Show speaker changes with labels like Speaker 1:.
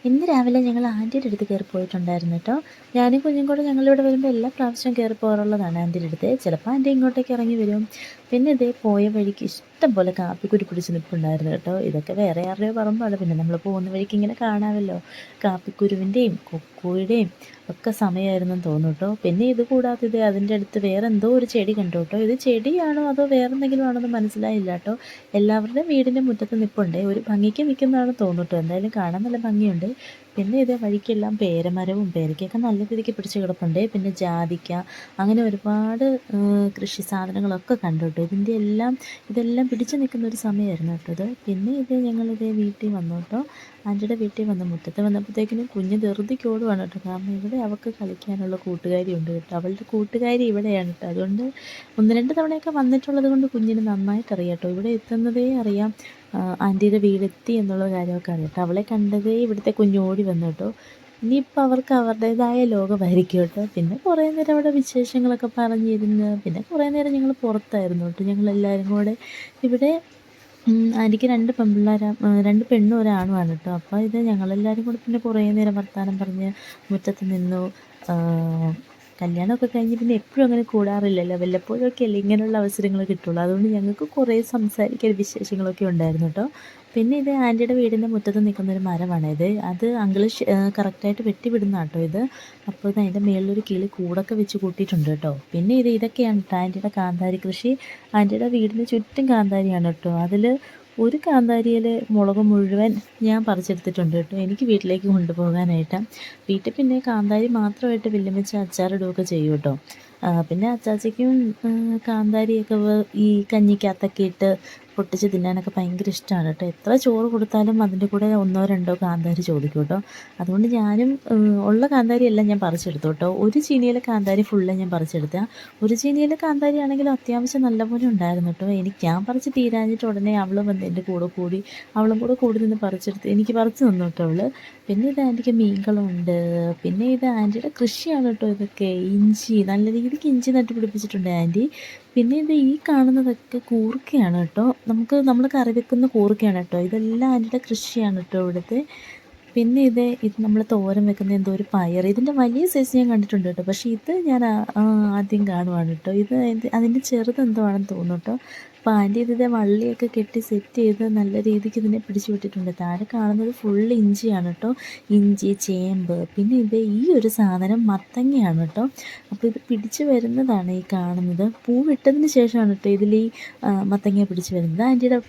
Speaker 1: ഇന്ന് രാവിലെ ഞങ്ങൾ ആൻറ്റിയുടെ അടുത്ത് കയറി പോയിട്ടുണ്ടായിരുന്നു കേട്ടോ. ഞാനും കുഞ്ഞും കൂടെ ഞങ്ങളിവിടെ വരുമ്പോൾ എല്ലാ പ്രാവശ്യവും കയറി പോകാറുള്ളതാണ് ആൻറ്റിയുടെ അടുത്ത്. ചിലപ്പോൾ ആൻറ്റി ഇങ്ങോട്ടേക്ക് ഇറങ്ങി വരും. പിന്നെ ഇതേ പോയ വഴിക്ക് ഇഷ്ടം പോലെ കാപ്പിക്കുരു പിടിച്ച് നിൽപ്പുണ്ടായിരുന്നു കേട്ടോ. ഇതൊക്കെ വേറെ ആരുടെയോ പറമ്പാണ്. പിന്നെ നമ്മൾ പോകുന്ന വഴിക്ക് ഇങ്ങനെ കാണാമല്ലോ. കാപ്പിക്കുരുവിൻ്റെയും കൊക്കോയുടെയും ഒക്കെ സമയമായിരുന്നെന്ന് തോന്നുന്നു കേട്ടോ. പിന്നെ ഇത് കൂടാതെ ഇത് അതിൻ്റെ അടുത്ത് വേറെ എന്തോ ഒരു ചെടി കണ്ടു കേട്ടോ. ഇത് ചെടിയാണോ അതോ വേറെ എന്തെങ്കിലും ആണോ എന്ന് മനസ്സിലായില്ല കേട്ടോ. എല്ലാവരുടെയും വീടിൻ്റെ മുറ്റത്ത് നിൽപ്പുണ്ട്. ഒരു ഭംഗിക്ക് നിൽക്കുന്നതാണെന്ന് തോന്നുന്നു കേട്ടോ. എന്തായാലും കാണാൻ നല്ല ഭംഗിയുണ്ട്. പിന്നെ ഇതേ വഴിക്കെല്ലാം പേരമരവും പേരയ്ക്കൊക്കെ നല്ല രീതിക്ക് പിടിച്ച് കിടപ്പുണ്ട്. പിന്നെ ജാതിക്ക അങ്ങനെ ഒരുപാട് കൃഷി സാധനങ്ങളൊക്കെ കണ്ടു കേട്ടോ. ഇതെല്ലാം പിടിച്ച് നിൽക്കുന്ന ഒരു സമയമായിരുന്നു കേട്ടോ ഇത്. പിന്നെ ഞങ്ങളിതേ വീട്ടിൽ വന്നു കേട്ടോ. ആൻറ്റിയുടെ വീട്ടിൽ വന്ന് മുറ്റത്ത് വന്നപ്പോഴത്തേക്കിനും കുഞ്ഞ് ധൃതിക്ക് ഓടുവാണ് കേട്ടോ. കാരണം ഇവിടെ അവൾക്ക് കളിക്കാനുള്ള കൂട്ടുകാരി ഉണ്ട് കേട്ടോ. അവളുടെ കൂട്ടുകാരി ഇവിടെയാണ് കേട്ടോ. അതുകൊണ്ട് 1-2 തവണയൊക്കെ വന്നിട്ടുള്ളത് കൊണ്ട് കുഞ്ഞിന് നന്നായിട്ട് അറിയാം കേട്ടോ. ഇവിടെ എത്തുന്നതേ അറിയാം ആൻറ്റിയുടെ വീടെത്തി എന്നുള്ള കാര്യമൊക്കെ അറിയാം കേട്ടോ. അവളെ കണ്ടതേ ഇവിടുത്തെ കുഞ്ഞ് ഓടി വന്നു കേട്ടോ. ഇനിയിപ്പോൾ അവർക്ക് അവരുടേതായ ലോകമായിരിക്കും കേട്ടോ. പിന്നെ കുറേ നേരം അവിടെ വിശേഷങ്ങളൊക്കെ പറഞ്ഞിരുന്ന് പിന്നെ കുറേ നേരം ഞങ്ങൾ പുറത്തായിരുന്നു കേട്ടോ. ഞങ്ങളെല്ലാവരും കൂടെ ഇവിടെ ആൻറ്റിക്ക് 2 പെൺപിള്ളേരാണ്, 2 പെണ്ണും ഒരാണുമാണ് കേട്ടോ. അപ്പോൾ ഞങ്ങളെല്ലാവരും കൂടെ പിന്നെ കുറേ നേരം വർത്താനം പറഞ്ഞ് മുറ്റത്ത് നിന്നു. കല്യാണമൊക്കെ കഴിഞ്ഞ് പിന്നെ എപ്പോഴും അങ്ങനെ കൂടാറില്ലല്ലോ. വല്ലപ്പോഴൊക്കെ അല്ലേ ഇങ്ങനെയുള്ള അവസരങ്ങൾ കിട്ടുള്ളൂ. അതുകൊണ്ട് ഞങ്ങൾക്ക് കുറേ സംസാരിക്കാൻ വിശേഷങ്ങളൊക്കെ ഉണ്ടായിരുന്നു കേട്ടോ. പിന്നെ ആൻറ്റിയുടെ വീടിൻ്റെ മുറ്റത്ത് നിൽക്കുന്നൊരു മരമാണ് അത് അങ്കിള് കറക്റ്റായിട്ട് വെട്ടിവിടുന്ന കേട്ടോ ഇത്. അപ്പോൾ അതിൻ്റെ മുകളിലൊരു കിളി കൂടൊക്കെ വെച്ച് കൂട്ടിയിട്ടുണ്ട് കേട്ടോ. പിന്നെ ഇതൊക്കെയാണ് കേട്ടോ ആൻറ്റിയുടെ കാന്താരി കൃഷി. ആൻറ്റിയുടെ വീടിന് ചുറ്റും കാന്താരിയാണ് കേട്ടോ. അതിൽ ഒരു കാന്താരിയിൽ മുളക് മുഴുവൻ ഞാൻ പറിച്ചെടുത്തിട്ടുണ്ട് കേട്ടോ. എനിക്ക് വീട്ടിലേക്ക് കൊണ്ടുപോകാനായിട്ട്. വീട്ടിൽ പിന്നെ കാന്താരി മാത്രമായിട്ട് വല്യമ്മച്ചി അച്ചാറിടുകയൊക്കെ ചെയ്യും കേട്ടോ. പിന്നെ അച്ചാച്ചിക്കും കാന്താരിയൊക്കെ ഈ കഞ്ഞിക്കകത്തൊക്കെ ഇട്ട് പൊട്ടിച്ച് തിന്നാനൊക്കെ ഭയങ്കര ഇഷ്ടമാണ് കേട്ടോ. എത്ര ചോറ് കൊടുത്താലും അതിൻ്റെ കൂടെ 1-2 കാന്താരി ചോദിക്കും കേട്ടോ. അതുകൊണ്ട് ഞാനും ഉള്ള കാന്താരിയെല്ലാം ഞാൻ പറിച്ചെടുത്തു കേട്ടോ. ഒരു ചീനിയിലെ കാന്താരി ഫുള്ള് ഞാൻ പറിച്ചെടുത്ത. ഒരു ചീനിയിലെ കാന്താരി ആണെങ്കിലും അത്യാവശ്യം നല്ലപോലെ ഉണ്ടായിരുന്നു കേട്ടോ. ഞാൻ പറിച്ച് തീരാഞ്ഞിട്ട് ഉടനെ അവളും വന്ന് എൻ്റെ കൂടെ അവളും കൂടി നിന്ന് പറിച്ചെടുത്ത് എനിക്ക് പറിച്ച് തന്നു കേട്ടോ അവള്. പിന്നെ ആൻറ്റിക്ക് മീൻകളുണ്ട്. പിന്നെ ആൻറ്റിയുടെ കൃഷിയാണ് കേട്ടോ ഇതൊക്കെ. ഇഞ്ചി നല്ല രീതിക്ക് ഇഞ്ചി നട്ട് പിടിപ്പിച്ചിട്ടുണ്ട് ആൻറ്റി. പിന്നെ ഈ കാണുന്നതൊക്കെ കൂർക്കയാണ് കേട്ടോ. നമ്മൾ കറി വെക്കുന്ന കൂർക്കയാണ് കേട്ടോ. ഇതെല്ലാം ആൻറ്റിയുടെ കൃഷിയാണ് കേട്ടോ ഇവിടുത്തെ. പിന്നെ ഇത് നമ്മൾ തോരൻ വെക്കുന്ന എന്തോ ഒരു പയർ. ഇതിൻ്റെ വലിയ സൈസ് ഞാൻ കണ്ടിട്ടുണ്ട് കേട്ടോ. പക്ഷേ ഞാൻ ആദ്യം കാണുവാണ് കേട്ടോ. അതിൻ്റെ ചെറുതെന്തോ ആണെന്ന് തോന്നുന്നു കേട്ടോ. അപ്പോൾ ആൻറ്റി വള്ളിയൊക്കെ കെട്ടി സെറ്റ് ചെയ്ത് നല്ല രീതിക്ക് ഇതിനെ പിടിച്ചു വിട്ടിട്ടുണ്ട്. താഴെ കാണുന്നത് ഫുള്ള് ഇഞ്ചിയാണ് കേട്ടോ. ഇഞ്ചി, ചേമ്പ്, പിന്നെ ഈ ഒരു സാധനം മത്തങ്ങയാണ് കേട്ടോ. അപ്പോൾ ഇത് പിടിച്ച് വരുന്നതാണ് ഈ കാണുന്നത്. പൂവിട്ടതിന് ശേഷമാണ് കേട്ടോ ഈ മത്തങ്ങ പിടിച്ച് വരുന്നത്. ആൻറ്റിയുടെ